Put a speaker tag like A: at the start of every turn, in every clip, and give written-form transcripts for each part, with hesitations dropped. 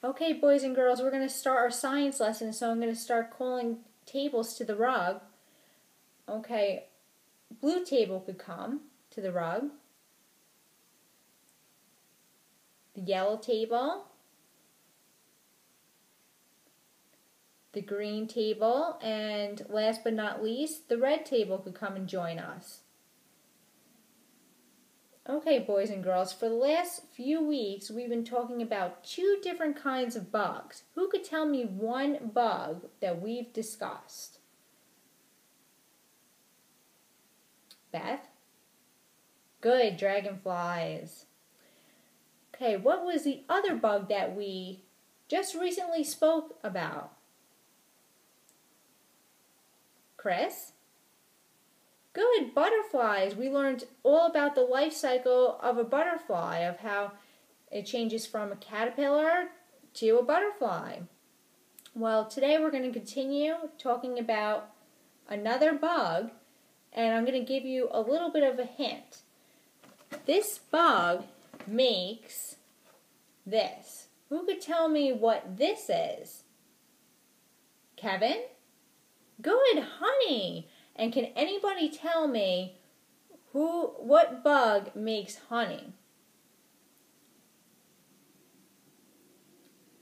A: Okay, boys and girls, we're going to start our science lesson, so I'm going to start calling tables to the rug. Okay, blue table could come to the rug. The yellow table. The green table. And last but not least, the red table could come and join us. Okay, boys and girls, for the last few weeks, we've been talking about 2 different kinds of bugs. Who could tell me one bug that we've discussed? Beth? Good, dragonflies. Okay, what was the other bug that we just recently spoke about? Chris? Good, butterflies. We learned all about the life cycle of a butterfly, of how it changes from a caterpillar to a butterfly. Well, today we're going to continue talking about another bug, and I'm going to give you a little bit of a hint. This bug makes this. Who could tell me what this is? Kevin? Good, honey. And can anybody tell me what bug makes honey?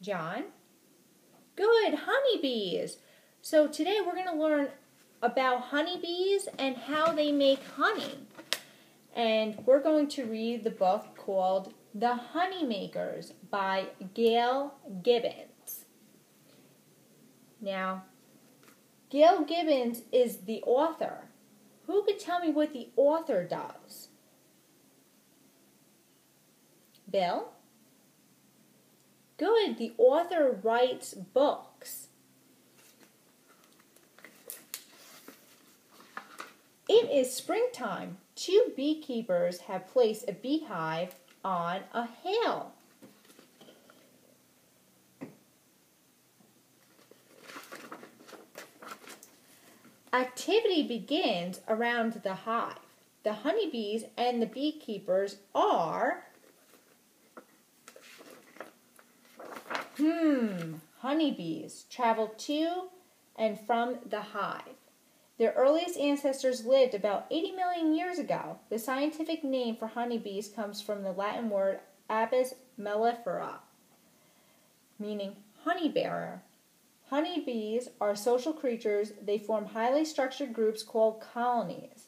A: John? Good, honeybees. So today we're going to learn about honeybees and how they make honey. And we're going to read the book called The Honeymakers by Gail Gibbons. Now, Gail Gibbons is the author. Who could tell me what the author does? Bill? Good, the author writes books. It is springtime. 2 beekeepers have placed a beehive on a hill. Activity begins around the hive. The honeybees and the beekeepers are honeybees travel to and from the hive. Their earliest ancestors lived about 80 million years ago. The scientific name for honeybees comes from the Latin word apis mellifera, meaning honey bearer. Honeybees are social creatures. They form highly structured groups called colonies.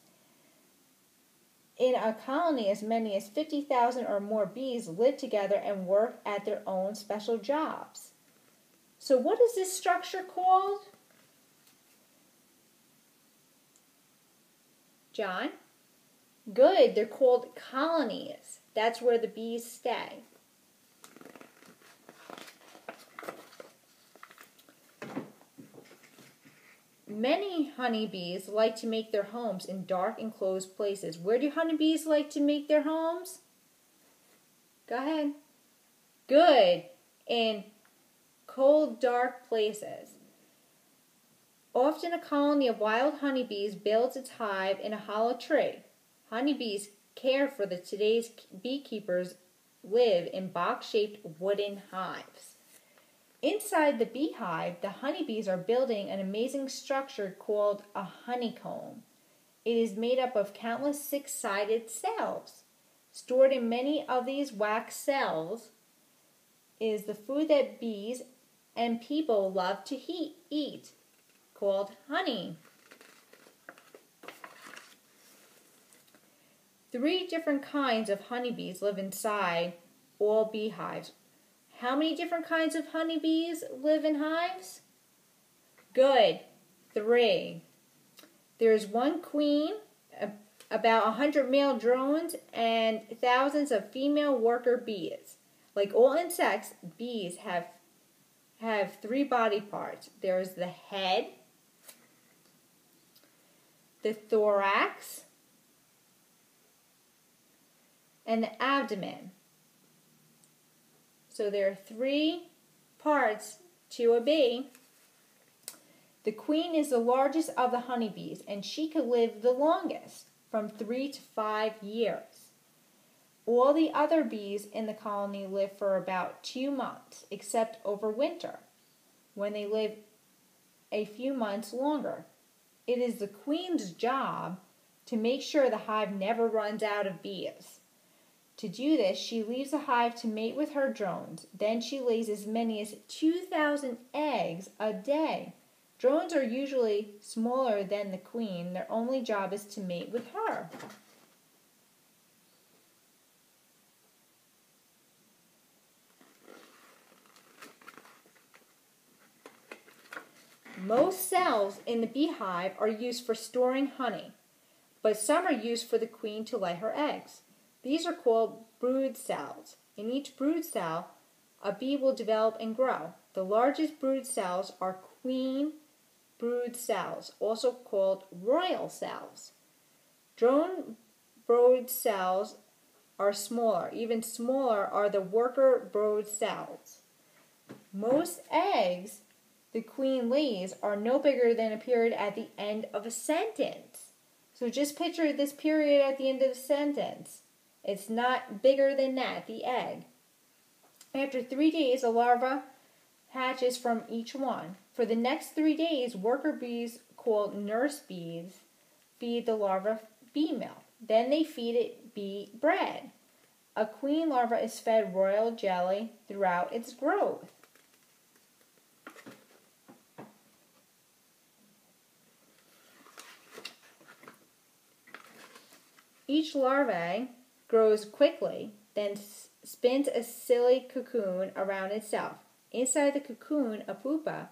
A: In a colony, as many as 50,000 or more bees live together and work at their own special jobs. So what is this structure called? John? Good, they're called colonies. That's where the bees stay. Many honeybees like to make their homes in dark, enclosed places. Where do honeybees like to make their homes? Go ahead. Good. In cold, dark places. Often a colony of wild honeybees builds its hive in a hollow tree. Honeybees care for today's beekeepers live in box-shaped wooden hives. Inside the beehive, the honeybees are building an amazing structure called a honeycomb. It is made up of countless 6-sided cells. Stored in many of these wax cells is the food that bees and people love to eat, called honey. 3 different kinds of honeybees live inside all beehives. How many different kinds of honeybees live in hives? Good, 3. There's 1 queen, about 100 male drones, and thousands of female worker bees. Like all insects, bees have 3 body parts. There's the head, the thorax, and the abdomen. So there are 3 parts to a bee. The queen is the largest of the honeybees, and she could live the longest, from 3 to 5 years. All the other bees in the colony live for about 2 months, except over winter, when they live a few months longer. It is the queen's job to make sure the hive never runs out of bees. To do this, she leaves the hive to mate with her drones. Then she lays as many as 2,000 eggs a day. Drones are usually smaller than the queen. Their only job is to mate with her. Most cells in the beehive are used for storing honey, but some are used for the queen to lay her eggs. These are called brood cells. In each brood cell, a bee will develop and grow. The largest brood cells are queen brood cells, also called royal cells. Drone brood cells are smaller. Even smaller are the worker brood cells. Most eggs the queen lays are no bigger than a period at the end of a sentence. So just picture this period at the end of the sentence. It's not bigger than that, the egg. After 3 days, a larva hatches from each one. For the next 3 days, worker bees called nurse bees feed the larva bee milk. Then they feed it bee bread. A queen larva is fed royal jelly throughout its growth. Each larvae grows quickly, then spins a silky cocoon around itself. Inside the cocoon, a pupa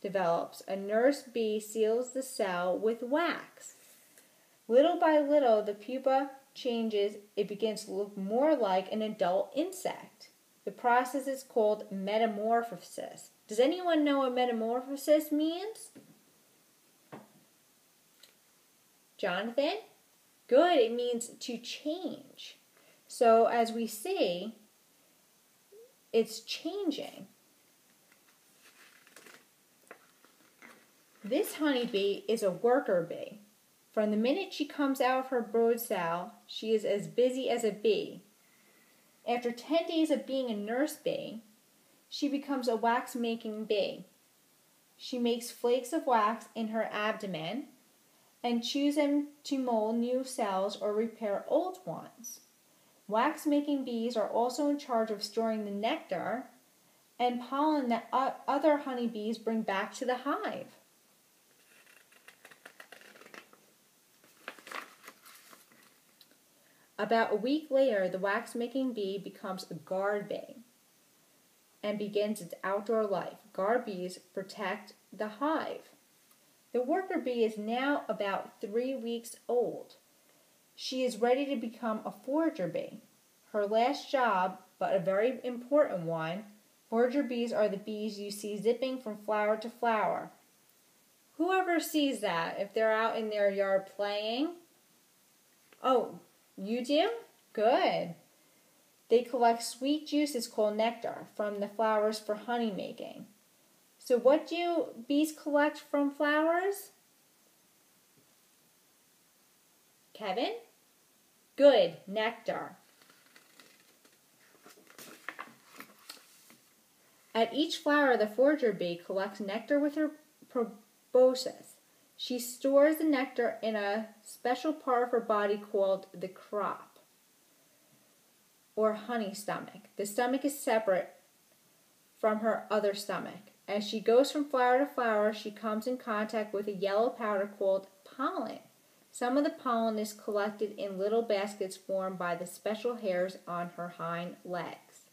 A: develops. A nurse bee seals the cell with wax. Little by little, the pupa changes. It begins to look more like an adult insect. The process is called metamorphosis. Does anyone know what metamorphosis means? Jonathan? Good, it means to change. So as we see, it's changing. This honeybee is a worker bee. From the minute she comes out of her brood cell, she is as busy as a bee. After 10 days of being a nurse bee, she becomes a wax-making bee. She makes flakes of wax in her abdomen and chews them to mold new cells or repair old ones. Wax-making bees are also in charge of storing the nectar and pollen that other honeybees bring back to the hive. About a week later, the wax-making bee becomes a guard bee and begins its outdoor life. Guard bees protect the hive. The worker bee is now about 3 weeks old. She is ready to become a forager bee. Her last job, but a very important one, forager bees are the bees you see zipping from flower to flower. Whoever sees that, if they're out in their yard playing? Oh, you do? Good. They collect sweet juices called nectar from the flowers for honey making. So what do bees collect from flowers? Kevin? Good, nectar. At each flower, the forager bee collects nectar with her proboscis. She stores the nectar in a special part of her body called the crop, or honey stomach. The stomach is separate from her other stomach. As she goes from flower to flower, she comes in contact with a yellow powder called pollen. Some of the pollen is collected in little baskets formed by the special hairs on her hind legs.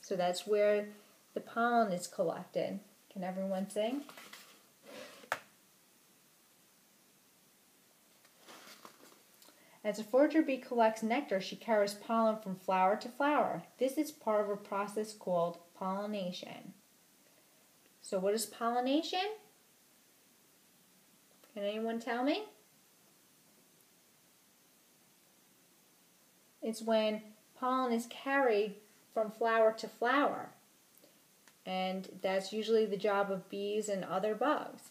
A: So that's where the pollen is collected. Can everyone sing? As a forager bee collects nectar, she carries pollen from flower to flower. This is part of a process called pollination. So what is pollination? Can anyone tell me? It's when pollen is carried from flower to flower. And that's usually the job of bees and other bugs.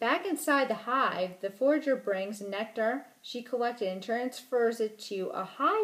A: Back inside the hive, the forager brings nectar she collected and transfers it to a hive